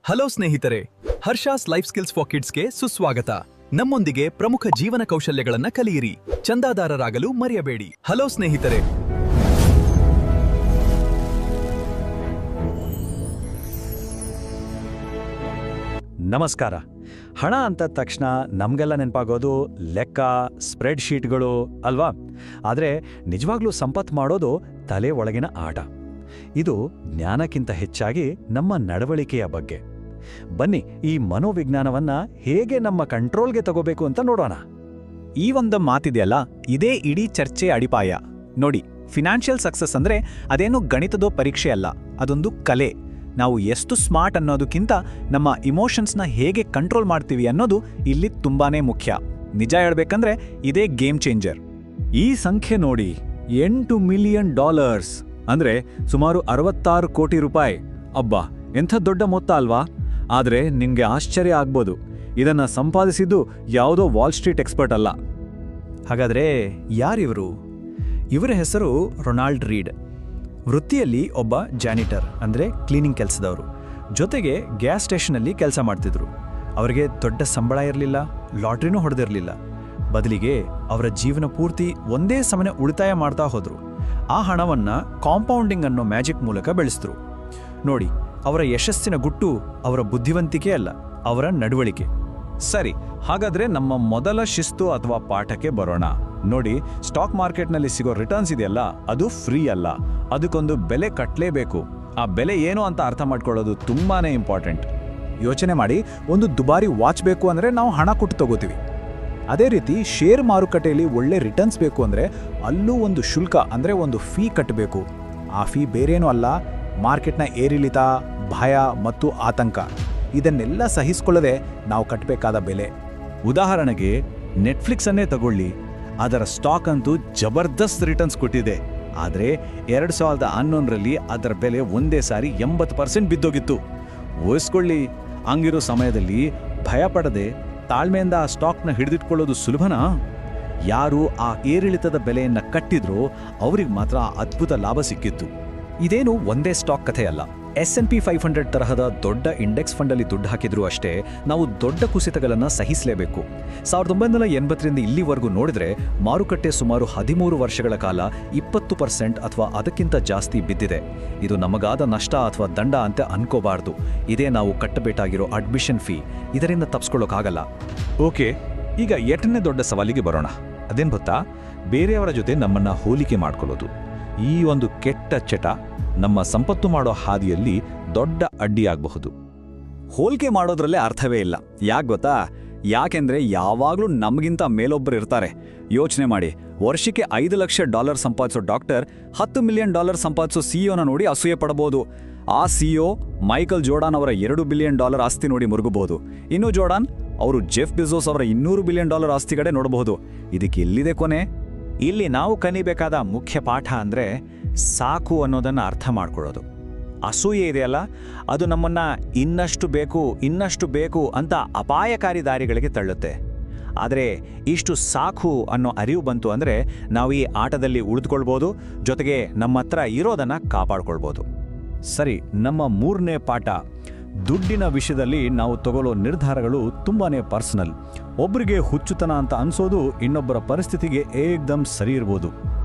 Hello ಸ್ನೇಹಿತರೆ, ಹರ್ಷಾಸ್ life skills for ಕಿಡ್ಸ್ಗೆ ಸುಸ್ವಾಗತ. ನಮ್ಮೊಂದಿಗೆ ಪ್ರಮುಖ ಜೀವನ ಕೌಶಲ್ಯಗಳನ್ನ ಕಲಿಯಿರಿ, ಚಂದಾದಾರರಾಗಲು ಮರೆಯಬೇಡಿ. ಹಲೋ ಸ್ನೇಹಿತರೆ, ನಮಸ್ಕಾರ. ಹಣ ಅಂತ ತಕ್ಷಣ ನಮಗೆಲ್ಲ ನೆನಪಾಗೋದು ಲೆಕ್ಕ, ಸ್ಪ್ರೆಡ್ ಶೀಟ್ಗಳು ಅಲ್ವಾ? ಆದರೆ ನಿಜವಾಗ್ಲೂ ಸಂಪತ್ತು ಮಾಡೋದು ತಲೆ ಒಳಗಿನ ಆಟ. ಇದು ಜ್ಞಾನಕ್ಕಿಂತ ಹೆಚ್ಚಾಗಿ ನಮ್ಮ ನಡವಳಿಕೆಯ ಬಗ್ಗೆ. ಬನ್ನಿ, ಈ ಮನೋವಿಜ್ಞಾನವನ್ನ ಹೇಗೆ ನಮ್ಮ ಕಂಟ್ರೋಲ್ಗೆ ತಗೋಬೇಕು ಅಂತ ನೋಡೋಣ. ಈ ಒಂದು ಮಾತಿದೆಯಲ್ಲ, ಇದೇ ಇಡೀ ಚರ್ಚೆ ಅಡಿಪಾಯ. ನೋಡಿ, ಫಿನಾನ್ಷಿಯಲ್ ಸಕ್ಸಸ್ ಅಂದ್ರೆ ಅದೇನು ಗಣಿತದ ಪರೀಕ್ಷೆ ಅಲ್ಲ, ಅದೊಂದು ಕಲೆ. ನಾವು ಎಷ್ಟು ಸ್ಮಾರ್ಟ್ ಅನ್ನೋದಕ್ಕಿಂತ ನಮ್ಮ ಇಮೋಷನ್ಸ್ನ ಹೇಗೆ ಕಂಟ್ರೋಲ್ ಮಾಡ್ತೀವಿ ಅನ್ನೋದು ಇಲ್ಲಿ ತುಂಬಾನೇ ಮುಖ್ಯ. ನಿಜ ಹೇಳ್ಬೇಕಂದ್ರೆ ಇದೇ ಗೇಮ್ ಚೇಂಜರ್. ಈ ಸಂಖ್ಯೆ ನೋಡಿ, $8 ಮಿಲಿಯನ್, ಅಂದ್ರೆ ಸುಮಾರು 66 ಕೋಟಿ ರೂಪಾಯಿ. ಅಬ್ಬಾ, ಎಂಥ ದೊಡ್ಡ ಮೊತ್ತ ಅಲ್ವಾ? ಆದ್ರೆ ನಿಮ್ಗೆ ಆಶ್ಚರ್ಯ ಆಗ್ಬೋದು, ಇದನ್ನ ಸಂಪಾದಿಸಿದ್ದು ಯಾವುದೋ ವಾಲ್ ಸ್ಟ್ರೀಟ್ ಎಕ್ಸ್ಪರ್ಟ್ ಅಲ್ಲ. ಹಾಗಾದ್ರೆ ಯಾರಿವರು? ಇವರ ಹೆಸರು ರೊನಾಲ್ಡ್ ರೀಡ್. ವೃತ್ತಿಯಲ್ಲಿ ಒಬ್ಬ ಜಾನಿಟರ್, ಅಂದ್ರೆ ಕ್ಲೀನಿಂಗ್ ಕೆಲಸದವರು. ಜೊತೆಗೆ ಗ್ಯಾಸ್ ಸ್ಟೇಷನಲ್ಲಿ ಕೆಲಸ ಮಾಡ್ತಿದ್ರು. ಅವರಿಗೆ ದೊಡ್ಡ ಸಂಬಳ ಇರಲಿಲ್ಲ, ಲಾಟ್ರಿನೂ ಹೊಡೆದಿರಲಿಲ್ಲ. ಬದಲಿಗೆ ಅವರ ಜೀವನ ಪೂರ್ತಿ ಒಂದೇ ಸಮನೆ ಉಳಿತಾಯ ಮಾಡ್ತಾ ಹೋದ್ರು. ಆ ಹಣವನ್ನ ಕಾಂಪೌಂಡಿಂಗ್ ಅನ್ನೋ ಮ್ಯಾಜಿಕ್ ಮೂಲಕ ಬೆಳೆಸಿದ್ರು. ನೋಡಿ, ಅವರ ಯಶಸ್ಸಿನ ಗುಟ್ಟು ಅವರ ಬುದ್ಧಿವಂತಿಕೆ ಅಲ್ಲ, ಅವರ ನಡವಳಿಕೆ. ಸರಿ, ಹಾಗಾದ್ರೆ ನಮ್ಮ ಮೊದಲ ಶಿಸ್ತು ಅಥವಾ ಪಾಠಕ್ಕೆ ಬರೋಣ. ನೋಡಿ, ಸ್ಟಾಕ್ ಮಾರ್ಕೆಟ್ನಲ್ಲಿ ಸಿಗೋ ರಿಟರ್ನ್ಸ್ ಇದೆಯಲ್ಲ, ಅದು ಫ್ರೀ ಅಲ್ಲ, ಅದಕ್ಕೊಂದು ಬೆಲೆ ಕಟ್ಟಲೇಬೇಕು. ಆ ಬೆಲೆ ಏನು ಅಂತ ಅರ್ಥ ಮಾಡ್ಕೊಳ್ಳೋದು ತುಂಬಾನೇ ಇಂಪಾರ್ಟೆಂಟ್. ಯೋಚನೆ ಮಾಡಿ, ಒಂದು ದುಬಾರಿ ವಾಚ್ ಬೇಕು ಅಂದ್ರೆ ನಾವು ಹಣ ಕೊಟ್ಟು ತಗೋತೀವಿ. ಅದೇ ರೀತಿ ಶೇರ್ ಮಾರುಕಟ್ಟೆಯಲ್ಲಿ ಒಳ್ಳೆ ರಿಟರ್ನ್ಸ್ ಬೇಕು ಅಂದ್ರೆ ಅಲ್ಲೂ ಒಂದು ಶುಲ್ಕ, ಅಂದ್ರೆ ಒಂದು ಫೀ ಕಟ್ಟಬೇಕು. ಆ ಫೀ ಬೇರೇನೂ ಅಲ್ಲ, ಮಾರ್ಕೆಟ್ನ ಏರಿಳಿತ, ಭಯ ಮತ್ತು ಆತಂಕ. ಇದನ್ನೆಲ್ಲ ಸಹಿಸಿಕೊಳ್ಳದೆ ನಾವು ಕಟ್ಟಬೇಕಾದ ಬೆಲೆ. ಉದಾಹರಣೆಗೆ ನೆಟ್ಫ್ಲಿಕ್ಸ್ ಅನ್ನೇ ತಗೊಳ್ಳಿ. ಅದರ ಸ್ಟಾಕ್ ಅಂತೂ ಜಬರ್ದಸ್ತ್ ರಿಟರ್ನ್ಸ್ ಕೊಟ್ಟಿದೆ. ಆದರೆ 2011ರಲ್ಲಿ ಅದರ ಬೆಲೆ ಒಂದೇ ಸಾರಿ 80% ಬಿದ್ದೋಗಿತ್ತು. ಊಹಿಸ್ಕೊಳ್ಳಿ, ಹಂಗಿರೋ ಸಮಯದಲ್ಲಿ ಭಯ ಪಡದೆ ತಾಳ್ಮೆಯಿಂದ ಆ ಸ್ಟಾಕ್ನ ಹಿಡಿದಿಟ್ಕೊಳ್ಳೋದು ಸುಲಭನಾ? ಯಾರು ಆ ಏರಿಳಿತದ ಬೆಲೆಯನ್ನ ಕಟ್ಟಿದ್ರೋ ಅವ್ರಿಗೆ ಮಾತ್ರ ಅದ್ಭುತ ಲಾಭ ಸಿಕ್ಕಿತ್ತು. ಇದೇನು ಒಂದೇ ಸ್ಟಾಕ್ ಕಥೆಯಲ್ಲ. S&P 500 ತರಹದ ದೊಡ್ಡ ಇಂಡೆಕ್ಸ್ ಫಂಡಲ್ಲಿ ದುಡ್ಡು ಹಾಕಿದ್ರೂ ಅಷ್ಟೇ ನಾವು ದೊಡ್ಡ ಕುಸಿತಗಳನ್ನು ಸಹಿಸಲೇಬೇಕು. 1980ರಿಂದ ಇಲ್ಲಿವರೆಗೂ ನೋಡಿದ್ರೆ ಮಾರುಕಟ್ಟೆ ಸುಮಾರು 13 ವರ್ಷಗಳ ಕಾಲ 20% ಅಥವಾ ಅದಕ್ಕಿಂತ ಜಾಸ್ತಿ ಬಿದ್ದಿದೆ. ಇದು ನಮಗಾದ ನಷ್ಟ ಅಥವಾ ದಂಡ ಅಂತ ಅನ್ಕೋಬಾರ್ದು. ಇದೇ ನಾವು ಕಟ್ಟಬೇಕಾಗಿರೋ ಅಡ್ಮಿಷನ್ ಫೀ. ಇದರಿಂದ ತಪ್ಪಿಸ್ಕೊಳ್ಳೋಕ್ಕಾಗಲ್ಲ. ಓಕೆ, ಈಗ 8ನೇ ದೊಡ್ಡ ಸವಾಲಿಗೆ ಬರೋಣ. ಅದೇನ್ ಗೊತ್ತಾ? ಬೇರೆಯವರ ಜೊತೆ ನಮ್ಮನ್ನ ಹೋಲಿಕೆ ಮಾಡ್ಕೊಳ್ಳೋದು. ಈ ಒಂದು ಕೆಟ್ಟ ಚಟ ನಮ್ಮ ಸಂಪತ್ತು ಮಾಡೋ ಹಾದಿಯಲ್ಲಿ ದೊಡ್ಡ ಅಡ್ಡಿಯಾಗಬಹುದು. ಹೋಲಿಕೆ ಮಾಡೋದ್ರಲ್ಲೇ ಅರ್ಥವೇ ಇಲ್ಲ. ಯಾಕೆ ಗೊತ್ತಾ? ಯಾಕೆಂದ್ರೆ ಯಾವಾಗಲೂ ನಮಗಿಂತ ಮೇಲೊಬ್ಬರು ಇರ್ತಾರೆ. ಯೋಚನೆ ಮಾಡಿ, ವರ್ಷಕ್ಕೆ $5 ಲಕ್ಷ ಸಂಪಾದಿಸೋ ಡಾಕ್ಟರ್ $10 ಮಿಲಿಯನ್ ಸಂಪಾದಿಸೋ ಸಿಇಒನ ನೋಡಿ ಅಸೂಯೆ ಪಡಬಹುದು. ಆ ಸಿಇಒ ಮೈಕಲ್ ಜೋರ್ಡಾನ್ ಅವರ $2 ಬಿಲಿಯನ್ ಆಸ್ತಿ ನೋಡಿ ಮುರುಗಬಹುದು. ಇನ್ನು ಜೋರ್ಡಾನ್ ಅವರು ಜೆಫ್ ಬೆಜೋಸ್ ಅವರ $200 ಬಿಲಿಯನ್ ಆಸ್ತಿ ಕಡೆ ನೋಡಬಹುದು. ಇದಕ್ಕೆ ಎಲ್ಲಿದೆ ಕೊನೆ? ಇಲ್ಲಿ ನಾವು ಕಲಿಬೇಕಾದ ಮುಖ್ಯ ಪಾಠ ಅಂದರೆ ಸಾಕು ಅನ್ನೋದನ್ನು ಅರ್ಥ ಮಾಡ್ಕೊಳ್ಳೋದು. ಅಸೂಯೆ ಇದೆಯಲ್ಲ, ಅದು ನಮ್ಮನ್ನು ಇನ್ನಷ್ಟು ಬೇಕು ಅಂತ ಅಪಾಯಕಾರಿ ದಾರಿಗಳಿಗೆ ತಳ್ಳುತ್ತೆ. ಆದರೆ ಇಷ್ಟು ಸಾಕು ಅನ್ನೋ ಅರಿವು ಬಂತು ಅಂದರೆ ನಾವು ಈ ಆಟದಲ್ಲಿ ಉಳಿದುಕೊಳ್ಬೋದು, ಜೊತೆಗೆ ನಮ್ಮ ಹತ್ರ ಇರೋದನ್ನು ಕಾಪಾಡ್ಕೊಳ್ಬೋದು. ಸರಿ, ನಮ್ಮ 3ನೇ ಪಾಠ. ದುಡ್ಡಿನ ವಿಷಯದಲ್ಲಿ ನಾವು ತಗೊಳ್ಳೋ ನಿರ್ಧಾರಗಳು ತುಂಬಾನೇ ಪರ್ಸನಲ್. ಒಬ್ಬರಿಗೆ ಹುಚ್ಚುತನ ಅಂತ ಅನ್ಸೋದು ಇನ್ನೊಬ್ಬರ ಪರಿಸ್ಥಿತಿಗೆ ಏಕ್ದಮ್ ಸರಿ ಇರ್ಬೋದು.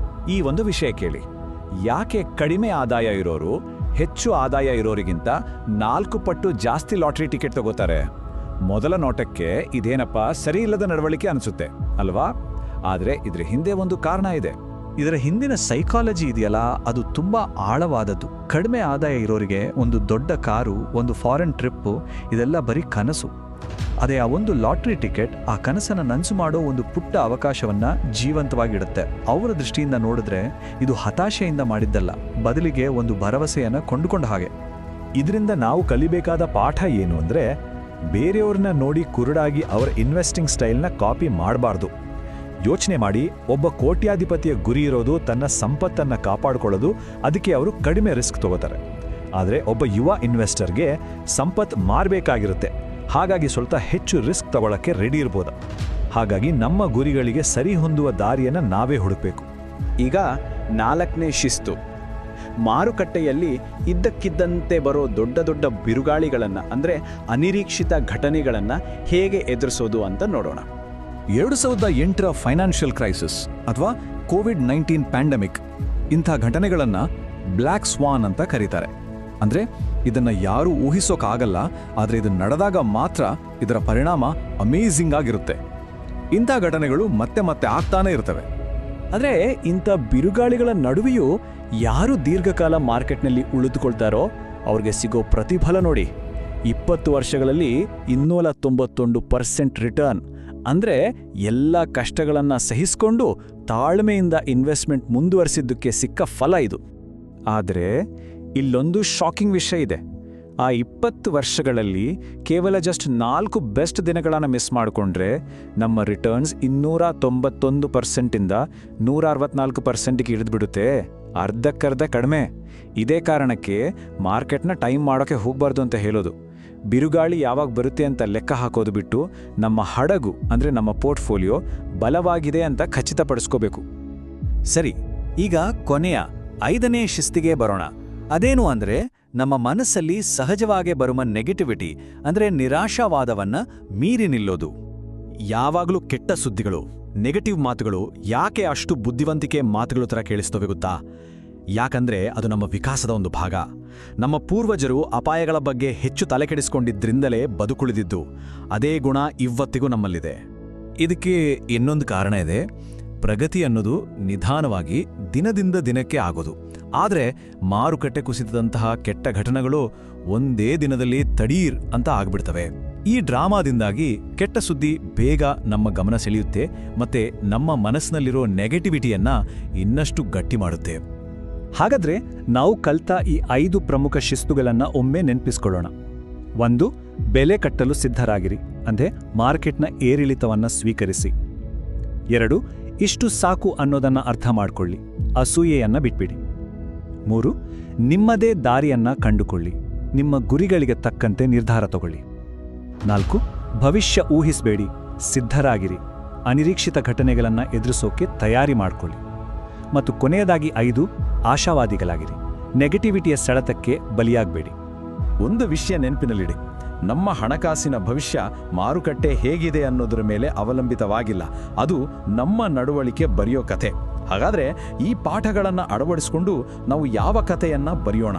ಈ ಒಂದು ವಿಷಯ ಕೇಳಿ, ಯಾಕೆ ಕಡಿಮೆ ಆದಾಯ ಇರೋರು ಹೆಚ್ಚು ಆದಾಯ ಇರೋರಿಗಿಂತ 4 ಪಟ್ಟು ಜಾಸ್ತಿ ಲಾಟ್ರಿ ಟಿಕೆಟ್ ತಗೋತಾರೆ? ಮೊದಲ ನೋಟಕ್ಕೆ ಇದೇನಪ್ಪ ಸರಿ ಇಲ್ಲದ ನಡವಳಿಕೆ ಅನಿಸುತ್ತೆ ಅಲ್ವಾ? ಆದರೆ ಇದ್ರ ಹಿಂದೆ ಒಂದು ಕಾರಣ ಇದೆ. ಇದರ ಹಿಂದಿನ ಸೈಕಾಲಜಿ ಇದೆಯಲ್ಲ, ಅದು ತುಂಬಾ ಆಳವಾದದ್ದು. ಕಡಿಮೆ ಆದಾಯ ಇರೋರಿಗೆ ಒಂದು ದೊಡ್ಡ ಕಾರು, ಒಂದು ಫಾರಿನ್ ಟ್ರಿಪ್ಪು, ಇದೆಲ್ಲ ಬರೀ ಕನಸು. ಅದೇ ಆ ಒಂದು ಲಾಟ್ರಿ ಟಿಕೆಟ್ ಆ ಕನಸನ್ನು ನನಸು ಮಾಡೋ ಒಂದು ಪುಟ್ಟ ಅವಕಾಶವನ್ನ ಜೀವಂತವಾಗಿಡುತ್ತೆ. ಅವರ ದೃಷ್ಟಿಯಿಂದ ನೋಡಿದ್ರೆ ಇದು ಹತಾಶೆಯಿಂದ ಮಾಡಿದ್ದಲ್ಲ, ಬದಲಿಗೆ ಒಂದು ಭರವಸೆಯನ್ನ ಕೊಂಡುಕೊಂಡ ಹಾಗೆ. ಇದರಿಂದ ನಾವು ಕಲಿಬೇಕಾದ ಪಾಠ ಏನು ಅಂದ್ರೆ, ಬೇರೆಯವ್ರನ್ನ ನೋಡಿ ಕುರುಡಾಗಿ ಅವರ ಇನ್ವೆಸ್ಟಿಂಗ್ ಸ್ಟೈಲ್ನ ಕಾಪಿ ಮಾಡಬಾರ್ದು. ಯೋಚನೆ ಮಾಡಿ, ಒಬ್ಬ ಕೋಟ್ಯಾಧಿಪತಿಯ ಗುರಿ ಇರೋದು ತನ್ನ ಸಂಪತ್ತನ್ನ ಕಾಪಾಡಿಕೊಳ್ಳೋದು. ಅದಕ್ಕೆ ಅವರು ಕಡಿಮೆ ರಿಸ್ಕ್ ತಗೋತಾರೆ. ಆದರೆ ಒಬ್ಬ ಯುವ ಇನ್ವೆಸ್ಟರ್ಗೆ ಸಂಪತ್ತು ಮಾರಬೇಕಾಗಿರುತ್ತೆ. ಹಾಗಾಗಿ ಸ್ವಲ್ಪ ಹೆಚ್ಚು ರಿಸ್ಕ್ ತಗೊಳ್ಳೋಕ್ಕೆ ರೆಡಿ ಇರ್ಬೋದು. ಹಾಗಾಗಿ ನಮ್ಮ ಗುರಿಗಳಿಗೆ ಸರಿ ಹೊಂದುವ ದಾರಿಯನ್ನು ನಾವೇ ಹುಡುಕಬೇಕು. ಈಗ 4ನೇ ಶಿಸ್ತು, ಮಾರುಕಟ್ಟೆಯಲ್ಲಿ ಇದ್ದಕ್ಕಿದ್ದಂತೆ ಬರೋ ದೊಡ್ಡ ದೊಡ್ಡ ಬಿರುಗಾಳಿಗಳನ್ನು ಅಂದರೆ ಅನಿರೀಕ್ಷಿತ ಘಟನೆಗಳನ್ನು ಹೇಗೆ ಎದುರಿಸೋದು ಅಂತ ನೋಡೋಣ. 2008ರ ಫೈನಾನ್ಷಿಯಲ್ ಕ್ರೈಸಿಸ್ ಅಥವಾ ಕೋವಿಡ್-19 ಪ್ಯಾಂಡಮಿಕ್ ಇಂಥ ಘಟನೆಗಳನ್ನು ಬ್ಲ್ಯಾಕ್ ಸ್ವಾನ್ ಅಂತ ಕರೀತಾರೆ. ಅಂದರೆ ಇದನ್ನು ಯಾರೂ ಊಹಿಸೋಕ್ಕಾಗಲ್ಲ, ಆದರೆ ಇದು ನಡೆದಾಗ ಮಾತ್ರ ಇದರ ಪರಿಣಾಮ ಅಮೇಝಿಂಗ್ ಆಗಿರುತ್ತೆ. ಇಂಥ ಘಟನೆಗಳು ಮತ್ತೆ ಮತ್ತೆ ಆಗ್ತಾನೇ ಇರ್ತವೆ. ಆದರೆ ಇಂಥ ಬಿರುಗಾಳಿಗಳ ನಡುವೆಯೂ ಯಾರು ದೀರ್ಘಕಾಲ ಮಾರ್ಕೆಟ್ನಲ್ಲಿ ಉಳಿದುಕೊಳ್ತಾರೋ ಅವ್ರಿಗೆ ಸಿಗೋ ಪ್ರತಿಫಲ ನೋಡಿ, 20 ವರ್ಷಗಳಲ್ಲಿ 291% ರಿಟರ್ನ್. ಅಂದರೆ ಎಲ್ಲ ಕಷ್ಟಗಳನ್ನು ಸಹಿಸಿಕೊಂಡು ತಾಳ್ಮೆಯಿಂದ ಇನ್ವೆಸ್ಟ್ಮೆಂಟ್ ಮುಂದುವರಿಸಿದ್ದಕ್ಕೆ ಸಿಕ್ಕ ಫಲ ಇದು. ಆದರೆ ಇಲ್ಲೊಂದು ಶಾಕಿಂಗ್ ವಿಷಯ ಇದೆ. ಆ 20 ವರ್ಷಗಳಲ್ಲಿ ಕೇವಲ ಜಸ್ಟ್ 4 ಬೆಸ್ಟ್ ದಿನಗಳನ್ನು ಮಿಸ್ ಮಾಡಿಕೊಂಡ್ರೆ ನಮ್ಮ ರಿಟರ್ನ್ಸ್ 291%ಇಂದ 164%ಗೆ ಇಳಿದ್ಬಿಡುತ್ತೆ. ಅರ್ಧಕ್ಕರ್ಧ ಕಡಿಮೆ. ಇದೇ ಕಾರಣಕ್ಕೆ ಮಾರ್ಕೆಟ್ನ ಟೈಮ್ ಮಾಡೋಕ್ಕೆ ಹೋಗಬಾರ್ದು ಅಂತ ಹೇಳೋದು. ಬಿರುಗಾಳಿ ಯಾವಾಗ ಬರುತ್ತೆ ಅಂತ ಲೆಕ್ಕ ಹಾಕೋದು ಬಿಟ್ಟು ನಮ್ಮ ಹಡಗು ಅಂದರೆ ನಮ್ಮ ಪೋರ್ಟ್ಫೋಲಿಯೋ ಬಲವಾಗಿದೆ ಅಂತ ಖಚಿತಪಡಿಸ್ಕೋಬೇಕು. ಸರಿ, ಈಗ ಕೊನೆಯ 5ನೇ ಶಿಸ್ತಿಗೆ ಬರೋಣ. ಅದೇನು ಅಂದರೆ ನಮ್ಮ ಮನಸ್ಸಲ್ಲಿ ಸಹಜವಾಗೇ ಬರುವ ನೆಗೆಟಿವಿಟಿ ಅಂದರೆ ನಿರಾಶಾವಾದವನ್ನ ಮೀರಿ ನಿಲ್ಲೋದು. ಯಾವಾಗಲೂ ಕೆಟ್ಟ ಸುದ್ದಿಗಳು, ನೆಗೆಟಿವ್ ಮಾತುಗಳು ಯಾಕೆ ಅಷ್ಟು ಬುದ್ಧಿವಂತಿಕೆ ಮಾತುಗಳು ಥರ ಕೇಳಿಸ್ತವೆ ಗೊತ್ತಾ? ಯಾಕಂದ್ರೆ ಅದು ನಮ್ಮ ವಿಕಾಸದ ಒಂದು ಭಾಗ. ನಮ್ಮ ಪೂರ್ವಜರು ಅಪಾಯಗಳ ಬಗ್ಗೆ ಹೆಚ್ಚು ತಲೆಕೆಡಿಸ್ಕೊಂಡಿದ್ರಿಂದಲೇ ಬದುಕುಳಿದಿದ್ದು. ಅದೇ ಗುಣ ಇವತ್ತಿಗೂ ನಮ್ಮಲ್ಲಿದೆ. ಇದಕ್ಕೆ ಇನ್ನೊಂದು ಕಾರಣ ಇದೆ. ಪ್ರಗತಿ ಅನ್ನೋದು ನಿಧಾನವಾಗಿ ದಿನದಿಂದ ದಿನಕ್ಕೆ ಆಗೋದು. ಆದರೆ ಮಾರುಕಟ್ಟೆ ಕುಸಿತದಂತಹ ಕೆಟ್ಟ ಘಟನೆಗಳು ಒಂದೇ ದಿನದಲ್ಲಿ ತಡೀರ್ ಅಂತ ಆಗ್ಬಿಡ್ತವೆ. ಈ ಡ್ರಾಮಾದಿಂದಾಗಿ ಕೆಟ್ಟ ಸುದ್ದಿ ಬೇಗ ನಮ್ಮ ಗಮನ ಸೆಳೆಯುತ್ತೆ ಮತ್ತೆ ನಮ್ಮ ಮನಸ್ಸಿನಲ್ಲಿರೋ ನೆಗೆಟಿವಿಟಿಯನ್ನ ಇನ್ನಷ್ಟು ಗಟ್ಟಿ ಮಾಡುತ್ತೆ. ಹಾಗಾದ್ರೆ ನಾವು ಕಲ್ತ ಈ 5 ಪ್ರಮುಖ ಶಿಸ್ತುಗಳನ್ನು ಒಮ್ಮೆ ನೆನಪಿಸ್ಕೊಳ್ಳೋಣ. 1. ಬೆಲೆ ಕಟ್ಟಲು ಸಿದ್ಧರಾಗಿರಿ, ಅಂದರೆ ಮಾರ್ಕೆಟ್ನ ಏರಿಳಿತವನ್ನು ಸ್ವೀಕರಿಸಿ. 2. ಇಷ್ಟು ಸಾಕು ಅನ್ನೋದನ್ನ ಅರ್ಥ ಮಾಡ್ಕೊಳ್ಳಿ, ಅಸೂಯೆಯನ್ನ ಬಿಟ್ಬಿಡಿ. 3. ನಿಮ್ಮದೇ ದಾರಿಯನ್ನ ಕಂಡುಕೊಳ್ಳಿ, ನಿಮ್ಮ ಗುರಿಗಳಿಗೆ ತಕ್ಕಂತೆ ನಿರ್ಧಾರ ತಗೊಳ್ಳಿ. 4. ಭವಿಷ್ಯ ಊಹಿಸಬೇಡಿ, ಸಿದ್ಧರಾಗಿರಿ, ಅನಿರೀಕ್ಷಿತ ಘಟನೆಗಳನ್ನು ಎದುರಿಸೋಕೆ ತಯಾರಿ ಮಾಡ್ಕೊಳ್ಳಿ. ಮತ್ತು ಕೊನೆಯದಾಗಿ 5. ಆಶಾವಾದಿಗಳಾಗಿರಿ, ನೆಗೆಟಿವಿಟಿಯ ಸೆಳೆತಕ್ಕೆ ಬಲಿಯಾಗಬೇಡಿ. ಒಂದು ವಿಷಯ ನೆನಪಿನಲ್ಲಿಡಿ, ನಮ್ಮ ಹಣಕಾಸಿನ ಭವಿಷ್ಯ ಮಾರುಕಟ್ಟೆ ಹೇಗಿದೆ ಅನ್ನೋದರ ಮೇಲೆ ಅವಲಂಬಿತವಾಗಿಲ್ಲ. ಅದು ನಮ್ಮ ನಡವಳಿಕೆ ಬರೆಯೋ ಕಥೆ. ಹಾಗಾದ್ರೆ ಈ ಪಾಠಗಳನ್ನು ಅಳವಡಿಸಿಕೊಂಡು ನಾವು ಯಾವ ಕಥೆಯನ್ನ ಬರೆಯೋಣ?